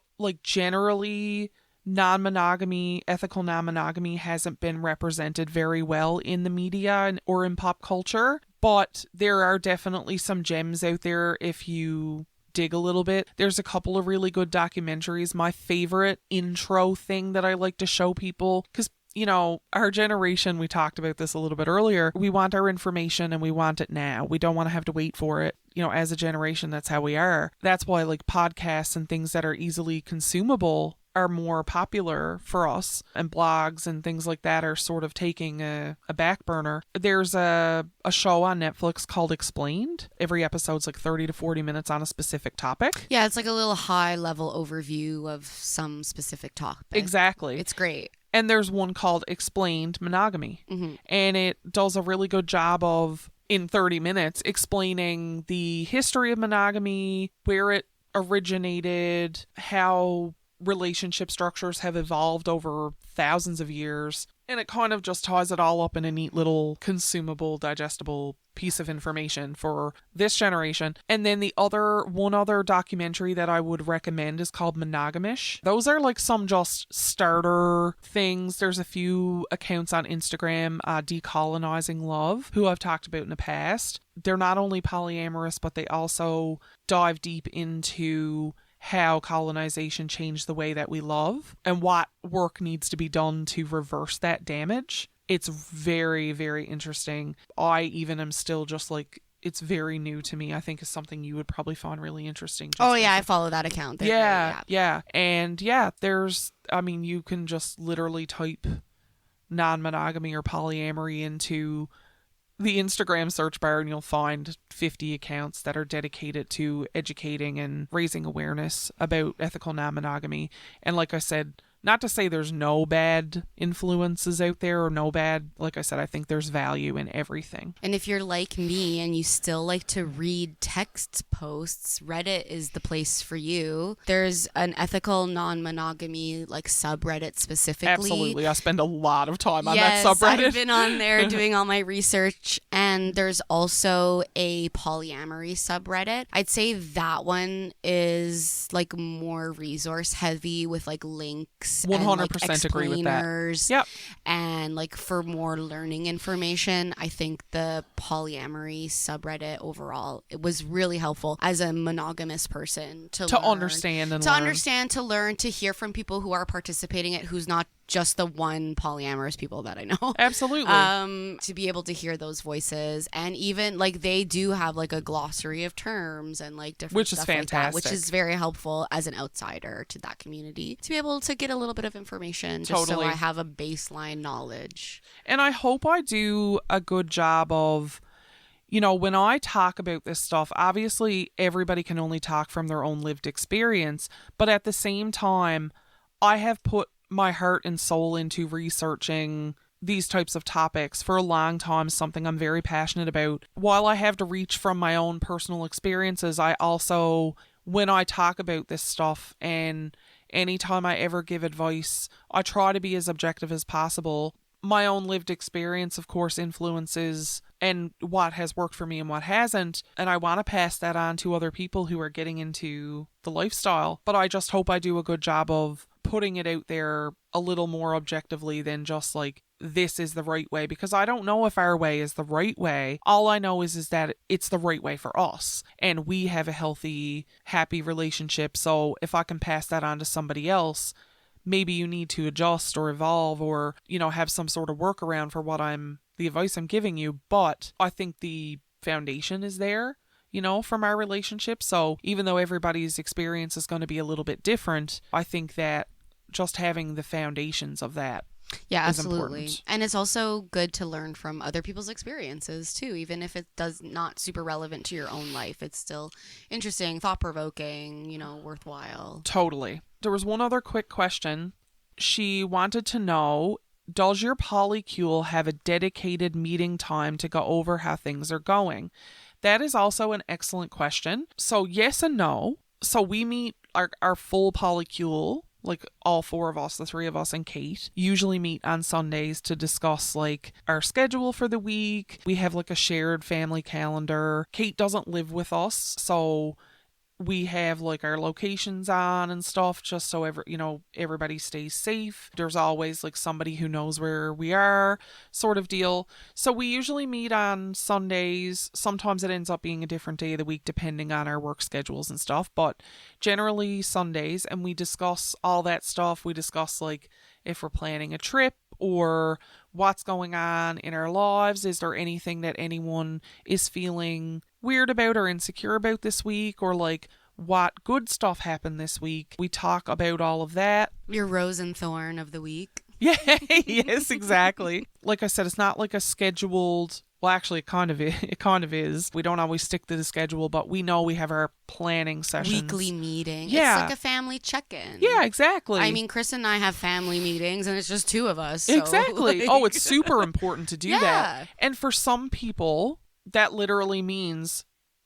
generally non-monogamy, ethical non-monogamy hasn't been represented very well in the media or in pop culture, but there are definitely some gems out there if you dig a little bit. There's a couple of really good documentaries. My favorite intro thing that I like to show people, because our generation, we talked about this a little bit earlier, we want our information and we want it now. We don't want to have to wait for it. As a generation, that's how we are. That's why podcasts and things that are easily consumable are more popular for us, and blogs and things like that are sort of taking a back burner. There's a show on Netflix called Explained. Every episode's 30 to 40 minutes on a specific topic. Yeah, it's a little high level overview of some specific topic. Exactly. It's great. And there's one called Explained Monogamy. Mm-hmm. And it does a really good job of, in 30 minutes, explaining the history of monogamy, where it originated, how relationship structures have evolved over thousands of years. And it kind of just ties it all up in a neat little consumable, digestible piece of information for this generation. And then one other documentary that I would recommend is called Monogamish. Those are like some just starter things. There's a few accounts on Instagram, Decolonizing Love, who I've talked about in the past. They're not only polyamorous, but they also dive deep into how colonization changed the way that we love and what work needs to be done to reverse that damage. It's very, very interesting. I even am still just like, it's very new to me. I think is something you would probably find really interesting. Oh yeah, I follow that account. Yeah. And yeah, you can just literally type non-monogamy or polyamory into the Instagram search bar and you'll find 50 accounts that are dedicated to educating and raising awareness about ethical non-monogamy. And like I said, not to say there's no bad influences out there or no bad, like I said, I think there's value in everything. And if you're like me and you still like to read text posts, Reddit is the place for you. There's an ethical non-monogamy like subreddit specifically. Absolutely. I spend a lot of time on that subreddit. I've been on there doing all my research. And there's also a polyamory subreddit. I'd say that one is like more resource heavy with like links 100% and like agree with that. explainers. Yep. And like for more learning information, I think the polyamory subreddit overall, it was really helpful as a monogamous person to learn, understand and to learn. understand, to learn, to hear from people who are participating in it, who's not just the one polyamorous people that I know. Absolutely. To be able to hear those voices, and even like they do have like a glossary of terms and like different which is stuff fantastic. like that, which is very helpful as an outsider to that community to be able to get a little bit of information just so I have a baseline knowledge. And I hope I do a good job of, when I talk about this stuff, obviously everybody can only talk from their own lived experience, but at the same time, I have put my heart and soul into researching these types of topics for a long time, something I'm very passionate about. While I have to reach from my own personal experiences, I also, when I talk about this stuff and anytime I ever give advice, I try to be as objective as possible. My own lived experience, of course, influences and what has worked for me and what hasn't. And I want to pass that on to other people who are getting into the lifestyle. But I just hope I do a good job of putting it out there a little more objectively than just like, this is the right way, because I don't know if our way is the right way. All I know is that it's the right way for us and we have a healthy, happy relationship. So if I can pass that on to somebody else, maybe you need to adjust or evolve or, have some sort of workaround for the advice I'm giving you. But I think the foundation is there, from our relationship. So even though everybody's experience is going to be a little bit different, I think that just having the foundations of that Yeah, is absolutely. important. And it's also good to learn from other people's experiences too, even if it does not super relevant to your own life. It's still interesting, thought-provoking, worthwhile. Totally. There was one other quick question. She wanted to know, does your polycule have a dedicated meeting time to go over how things are going? That is also an excellent question. So yes and no. So we meet our full polycule, like all four of us, the three of us and Kate, usually meet on Sundays to discuss like our schedule for the week. We have like a shared family calendar. Kate doesn't live with us, so we have like our locations on and stuff just so everybody stays safe. There's always like somebody who knows where we are, sort of deal. So we usually meet on Sundays. Sometimes it ends up being a different day of the week depending on our work schedules and stuff, but generally Sundays, and we discuss all that stuff. We discuss like if we're planning a trip or what's going on in our lives. Is there anything that anyone is feeling weird about or insecure about this week, or like what good stuff happened this week? We talk about all of that. Your rose and thorn of the week. Yeah, yes, exactly. Like I said, it's not like a scheduled, well, actually it kind of is. We don't always stick to the schedule, but we know we have our planning sessions. Weekly meeting. Yeah. It's like a family check-in. Yeah, exactly. I mean, Chris and I have family meetings and it's just two of us. So, Exactly. like- Oh, it's super important to do Yeah. that. And for some people, that literally means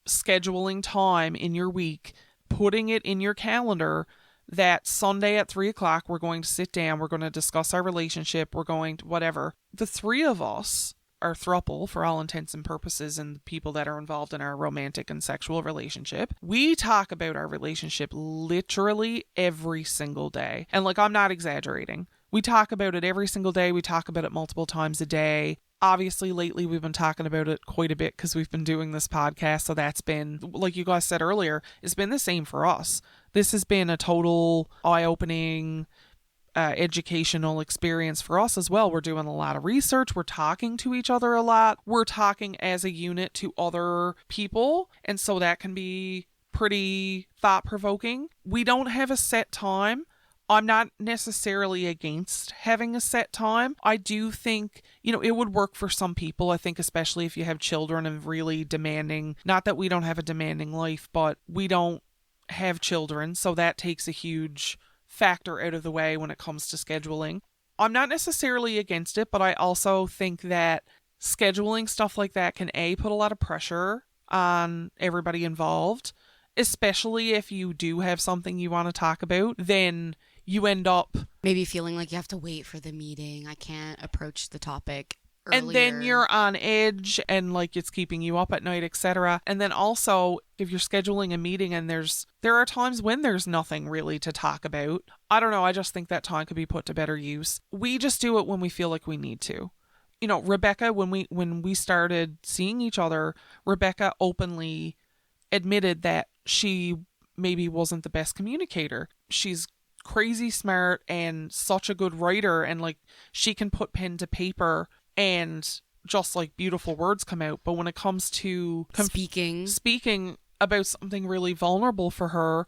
scheduling time in your week, putting it in your calendar, that Sunday at 3:00, we're going to sit down, we're going to discuss our relationship, we're going to whatever. The three of us, our throuple for all intents and purposes, and the people that are involved in our romantic and sexual relationship, we talk about our relationship literally every single day. And like, I'm not exaggerating. We talk about it every single day. We talk about it multiple times a day. Obviously, lately we've been talking about it quite a bit because we've been doing this podcast. So that's been, like you guys said earlier, it's been the same for us. This has been a total eye-opening, educational experience for us as well. We're doing a lot of research. We're talking to each other a lot. We're talking as a unit to other people. And so that can be pretty thought-provoking. We don't have a set time. I'm not necessarily against having a set time. I do think, it would work for some people. I think especially if you have children and really demanding, not that we don't have a demanding life, but we don't have children. So that takes a huge factor out of the way when it comes to scheduling. I'm not necessarily against it, but I also think that scheduling stuff like that can put a lot of pressure on everybody involved, especially if you do have something you want to talk about. Then you end up maybe feeling like you have to wait for the meeting. I can't approach the topic earlier. And then you're on edge and like it's keeping you up at night, etc. And then also if you're scheduling a meeting and there are times when there's nothing really to talk about. I don't know, I just think that time could be put to better use. We just do it when we feel like we need to. Rebecca, when we started seeing each other, Rebecca openly admitted that she maybe wasn't the best communicator. She's crazy smart and such a good writer, and like she can put pen to paper and just like beautiful words come out. But when it comes to speaking about something really vulnerable for her,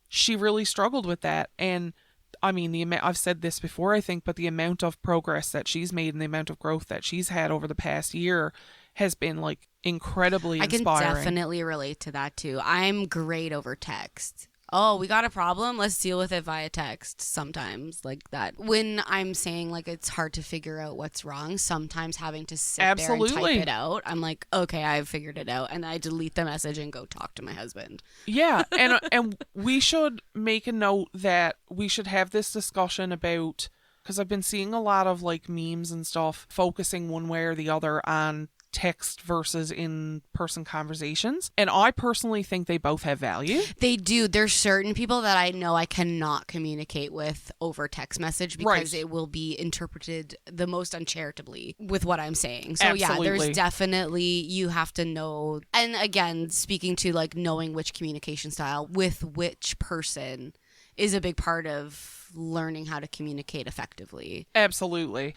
she really struggled with that. And I mean, I've said this before, I think, but the amount of progress that she's made and the amount of growth that she's had over the past year has been like incredibly inspiring. I can definitely relate to that too. I'm great over text. Oh, we got a problem? Let's deal with it via text sometimes, like that. When I'm saying like it's hard to figure out what's wrong, sometimes having to sit there and type it out, I'm like, okay, I've figured it out. And I delete the message and go talk to my husband. Yeah, and we should make a note that we should have this discussion about, because I've been seeing a lot of like memes and stuff focusing one way or the other on text versus in-person conversations, and I personally think they both have value. They do. There's certain people that I know I cannot communicate with over text message because it will be interpreted the most uncharitably with what I'm saying. So Absolutely. Yeah, there's definitely, you have to know, and again, speaking to like knowing which communication style with which person is a big part of learning how to communicate effectively. Absolutely.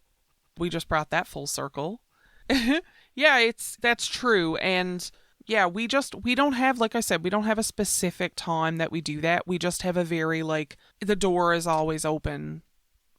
We just brought that full circle. Yeah, that's true. And yeah, we don't have, like I said, we don't have a specific time that we do that. We just have a very like, the door is always open.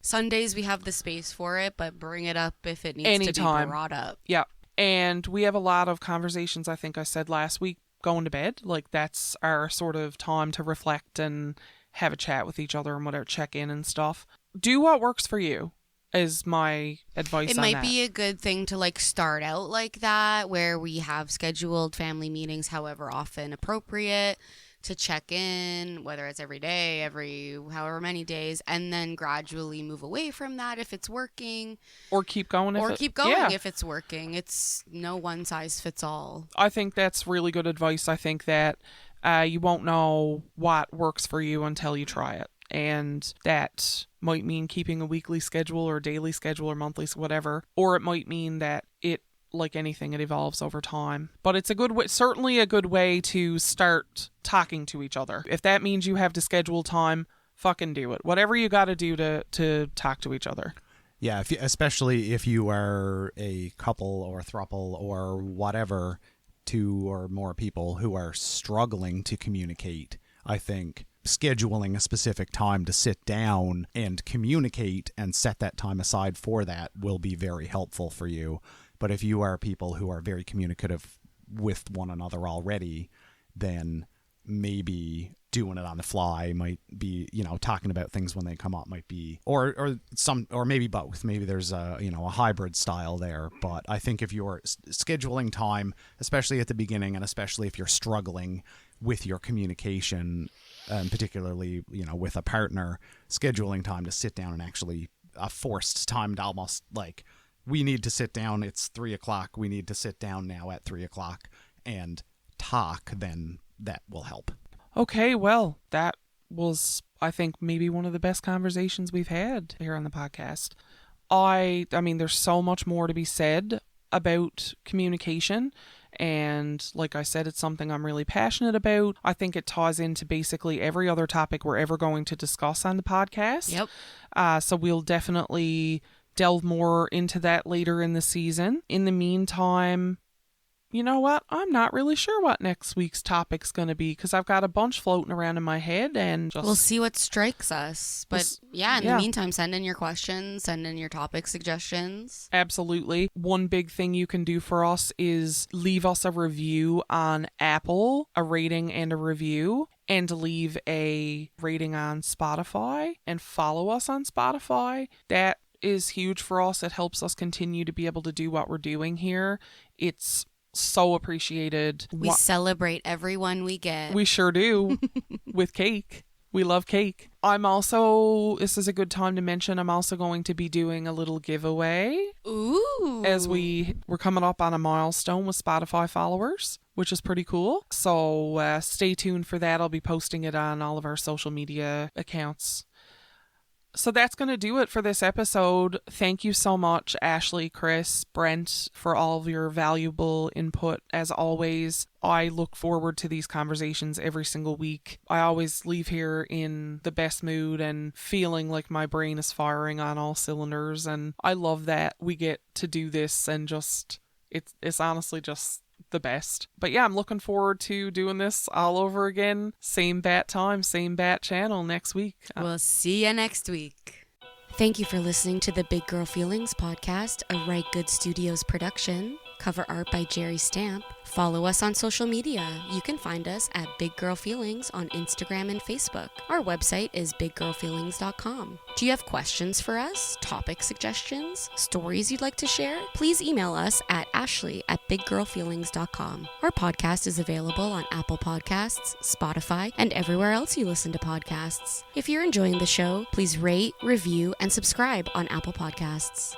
Sundays we have the space for it, but bring it up if it needs Anytime. to be brought up. Yeah. And we have a lot of conversations, I think I said last week, going to bed. Like that's our sort of time to reflect and have a chat with each other and whatever, check in and stuff. Do what works for you is my advice on that. It might be a good thing to like start out like that, where we have scheduled family meetings however often appropriate to check in, whether it's every day, every however many days, and then gradually move away from that if it's working. Or keep going if it's working. It's no one size fits all. I think that's really good advice. I think that you won't know what works for you until you try it. And that might mean keeping a weekly schedule or daily schedule or monthly, whatever. Or it might mean that it, like anything, it evolves over time. But it's a good way, certainly a good way to start talking to each other. If that means you have to schedule time, fucking do it. Whatever you got to do to talk to each other. Yeah, especially if you are a couple or throuple or whatever, 2 or more people who are struggling to communicate, I think scheduling a specific time to sit down and communicate and set that time aside for that will be very helpful for you. But if you are people who are very communicative with one another already, then maybe doing it on the fly might be, talking about things when they come up might be, or maybe both. Maybe there's a hybrid style there. But I think if you're scheduling time, especially at the beginning, and especially if you're struggling with your communication, particularly, with a partner, scheduling time to sit down and actually a forced time to almost like, we need to sit down. It's 3:00. We need to sit down now at 3:00 and talk. Then that will help. Okay, well, that was, I think, maybe one of the best conversations we've had here on the podcast. I mean, there's so much more to be said about communication. And like I said, it's something I'm really passionate about. I think it ties into basically every other topic we're ever going to discuss on the podcast. Yep. So we'll definitely delve more into that later in the season. In the meantime, you know what? I'm not really sure what next week's topic's going to be because I've got a bunch floating around in my head and just... We'll see what strikes us. But in yeah. the meantime, send in your questions, send in your topic suggestions. Absolutely. One big thing you can do for us is leave us a review on Apple, a rating and a review, and leave a rating on Spotify and follow us on Spotify. That is huge for us. It helps us continue to be able to do what we're doing here. It's so appreciated. We celebrate everyone we get. We sure do. With cake. We love cake. This is a good time to mention, I'm also going to be doing a little giveaway. Ooh. As we're coming up on a milestone with Spotify followers, which is pretty cool. So stay tuned for that. I'll be posting it on all of our social media accounts. So that's going to do it for this episode. Thank you so much, Ashley, Chris, Brent, for all of your valuable input. As always, I look forward to these conversations every single week. I always leave here in the best mood and feeling like my brain is firing on all cylinders. And I love that we get to do this and just, it's honestly just the best. But yeah, I'm looking forward to doing this all over again. Same bat time, same bat channel next week. We'll see you next week. Thank you for listening to the Big Girl Feelings podcast, a Right Good Studios production. Cover art by Jerry Stamp. Follow us on social media. You can find us at Big Girl Feelings on Instagram and Facebook. Our website is biggirlfeelings.com. Do you have questions for us? Topic suggestions? Stories you'd like to share? Please email us at ashley@biggirlfeelings.com. Our podcast is available on Apple Podcasts, Spotify, and everywhere else you listen to podcasts. If you're enjoying the show, please rate, review, and subscribe on Apple Podcasts.